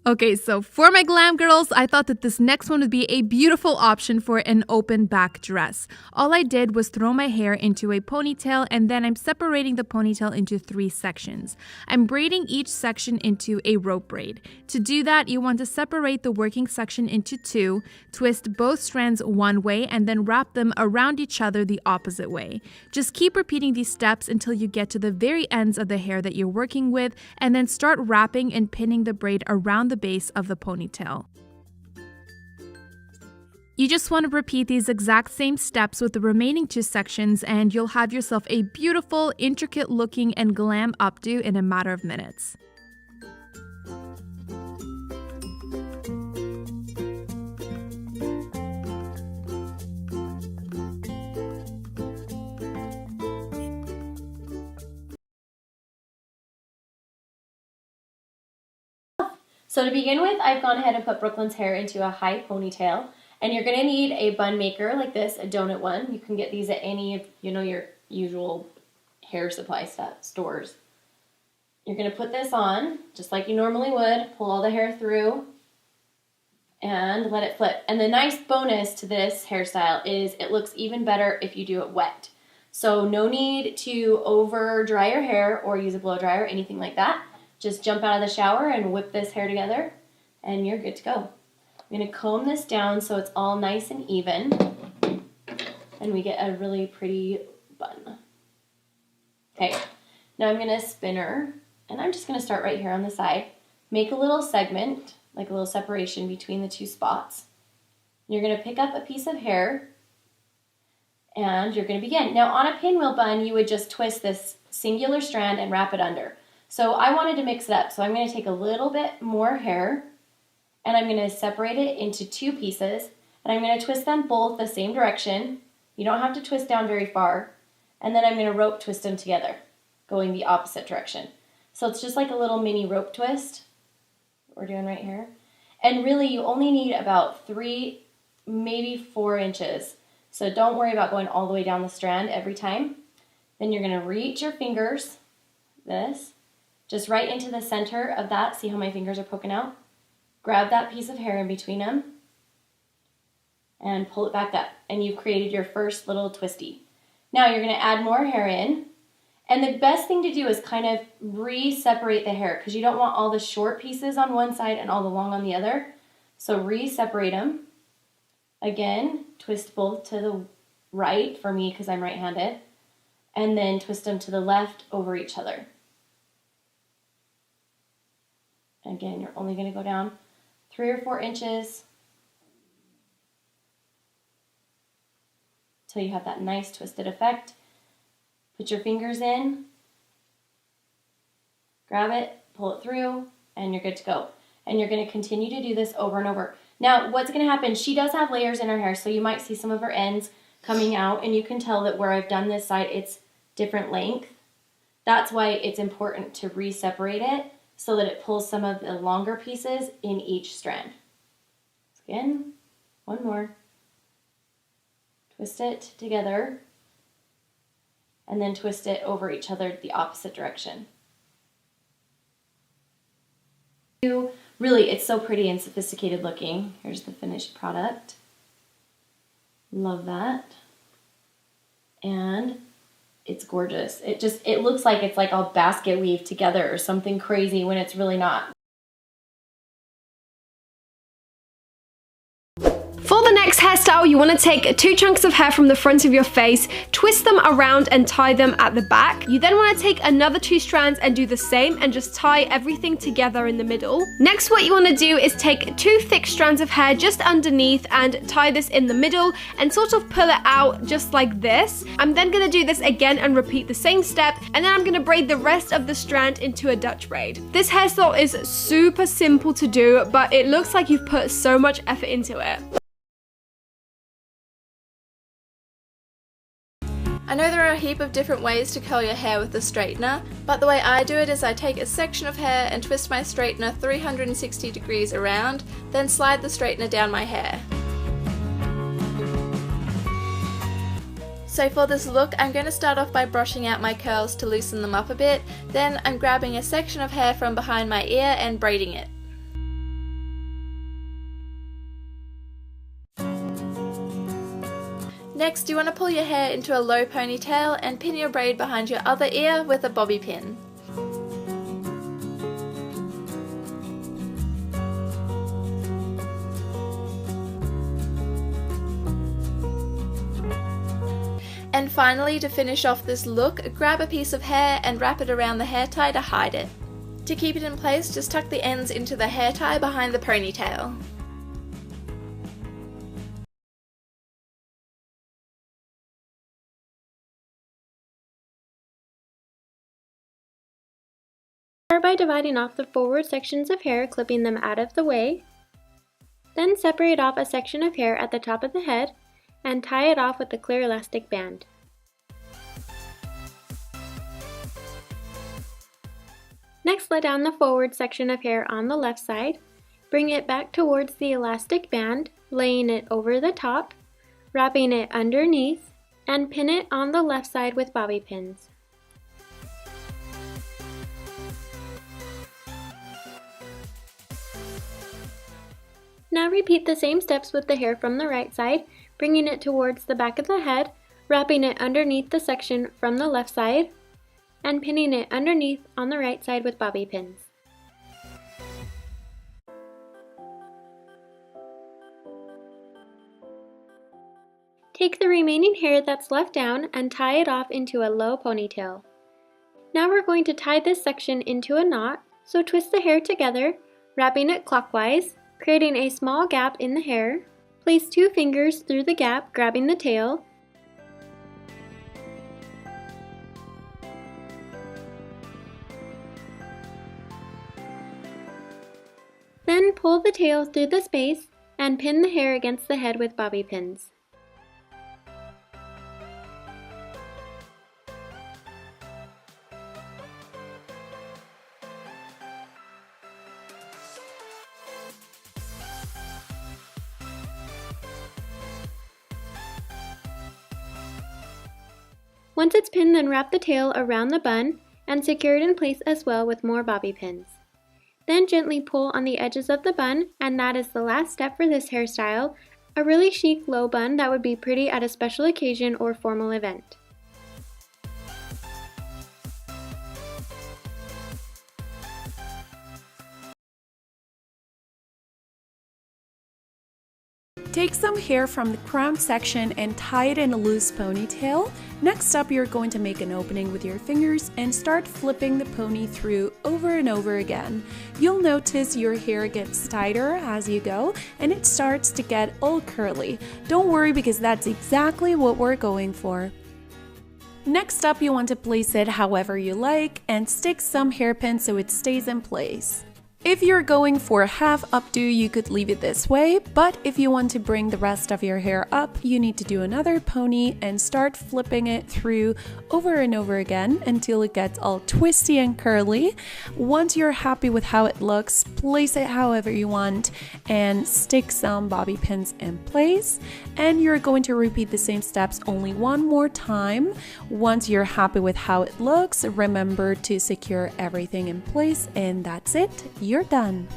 Okay, so for my glam girls, I thought that this next one would be a beautiful option for an open back dress. All I did was throw my hair into a ponytail, and then I'm separating the ponytail into 3 sections. I'm braiding each section into a rope braid. To do that, you want to separate the working section into 2, twist both strands one way, and then wrap them around each other the opposite way. Just keep repeating these steps until you get to the very ends of the hair that you're working with, and then start wrapping and pinning the braid around the base of the ponytail. You just want to repeat these exact same steps with the remaining 2 sections, and you'll have yourself a beautiful, intricate looking and glam updo in a matter of minutes. So to begin with, I've gone ahead and put Brooklyn's hair into a high ponytail, and you're going to need a bun maker like this, a donut one. You can get these at any of, your usual hair supply stores. You're going to put this on just like you normally would, pull all the hair through, and let it flip. And the nice bonus to this hairstyle is it looks even better if you do it wet. So no need to over dry your hair or use a blow dryer or anything like that. Just jump out of the shower and whip this hair together, and you're good to go. I'm going to comb this down so it's all nice and even, and we get a really pretty bun. Okay, now I'm going to spin her, and I'm just going to start right here on the side. Make a little segment, like a little separation between the 2 spots. You're going to pick up a piece of hair, and you're going to begin. Now on a pinwheel bun, you would just twist this singular strand and wrap it under. So I wanted to mix it up, so I'm going to take a little bit more hair, and I'm going to separate it into 2 pieces, and I'm going to twist them both the same direction. You don't have to twist down very far, and then I'm going to rope twist them together, going the opposite direction. So it's just like a little mini rope twist we're doing right here. And really, you only need about 3, maybe 4 inches. So don't worry about going all the way down the strand every time. Then you're going to reach your fingers, just right into the center of that. See how my fingers are poking out? Grab that piece of hair in between them and pull it back up. And you've created your first little twisty. Now you're going to add more hair in. And the best thing to do is kind of re-separate the hair because you don't want all the short pieces on one side and all the long on the other. So re-separate them. Again, twist both to the right for me because I'm right-handed. And then twist them to the left over each other. Again, you're only going to go down 3 or 4 inches till you have that nice twisted effect. Put your fingers in, grab it, pull it through, and you're good to go. And you're going to continue to do this over and over. Now, what's going to happen, she does have layers in her hair, so you might see some of her ends coming out, and you can tell that where I've done this side, it's different length. That's why it's important to re-separate it, so that it pulls some of the longer pieces in each strand. Again, one more. Twist it together, and then twist it over each other the opposite direction. Really, it's so pretty and sophisticated looking. Here's the finished product. Love that. And it's gorgeous. It looks like it's like all basket weave together or something crazy when it's really not. For the next hairstyle, you want to take 2 chunks of hair from the front of your face, twist them around and tie them at the back. You then want to take another 2 strands and do the same and just tie everything together in the middle. Next, what you want to do is take 2 thick strands of hair just underneath and tie this in the middle and sort of pull it out just like this. I'm then going to do this again and repeat the same step, and then I'm going to braid the rest of the strand into a Dutch braid. This hairstyle is super simple to do, but it looks like you've put so much effort into it. I know there are a heap of different ways to curl your hair with the straightener, but the way I do it is I take a section of hair and twist my straightener 360 degrees around, then slide the straightener down my hair. So for this look, I'm going to start off by brushing out my curls to loosen them up a bit, then I'm grabbing a section of hair from behind my ear and braiding it. Next, you want to pull your hair into a low ponytail and pin your braid behind your other ear with a bobby pin. And finally, to finish off this look, grab a piece of hair and wrap it around the hair tie to hide it. To keep it in place, just tuck the ends into the hair tie behind the ponytail. Start by dividing off the forward sections of hair, clipping them out of the way. Then separate off a section of hair at the top of the head and tie it off with a clear elastic band. Next, let down the forward section of hair on the left side. Bring it back towards the elastic band, laying it over the top, wrapping it underneath, and pin it on the left side with bobby pins. Now repeat the same steps with the hair from the right side, bringing it towards the back of the head, wrapping it underneath the section from the left side, and pinning it underneath on the right side with bobby pins. Take the remaining hair that's left down and tie it off into a low ponytail. Now we're going to tie this section into a knot, so twist the hair together, wrapping it clockwise, creating a small gap in the hair. Place 2 fingers through the gap, grabbing the tail. Then pull the tail through the space and pin the hair against the head with bobby pins. Once it's pinned, then wrap the tail around the bun and secure it in place as well with more bobby pins. Then gently pull on the edges of the bun, and that is the last step for this hairstyle, a really chic low bun that would be pretty at a special occasion or formal event. Take some hair from the crown section and tie it in a loose ponytail. Next up, you're going to make an opening with your fingers and start flipping the pony through over and over again. You'll notice your hair gets tighter as you go and it starts to get all curly. Don't worry, because that's exactly what we're going for. Next up, you want to place it however you like and stick some hairpins so it stays in place. If you're going for a half updo, you could leave it this way, but if you want to bring the rest of your hair up, you need to do another pony and start flipping it through over and over again until it gets all twisty and curly. Once you're happy with how it looks, place it however you want and stick some bobby pins in place. And you're going to repeat the same steps only one more time. Once you're happy with how it looks, remember to secure everything in place, and that's it. You're done.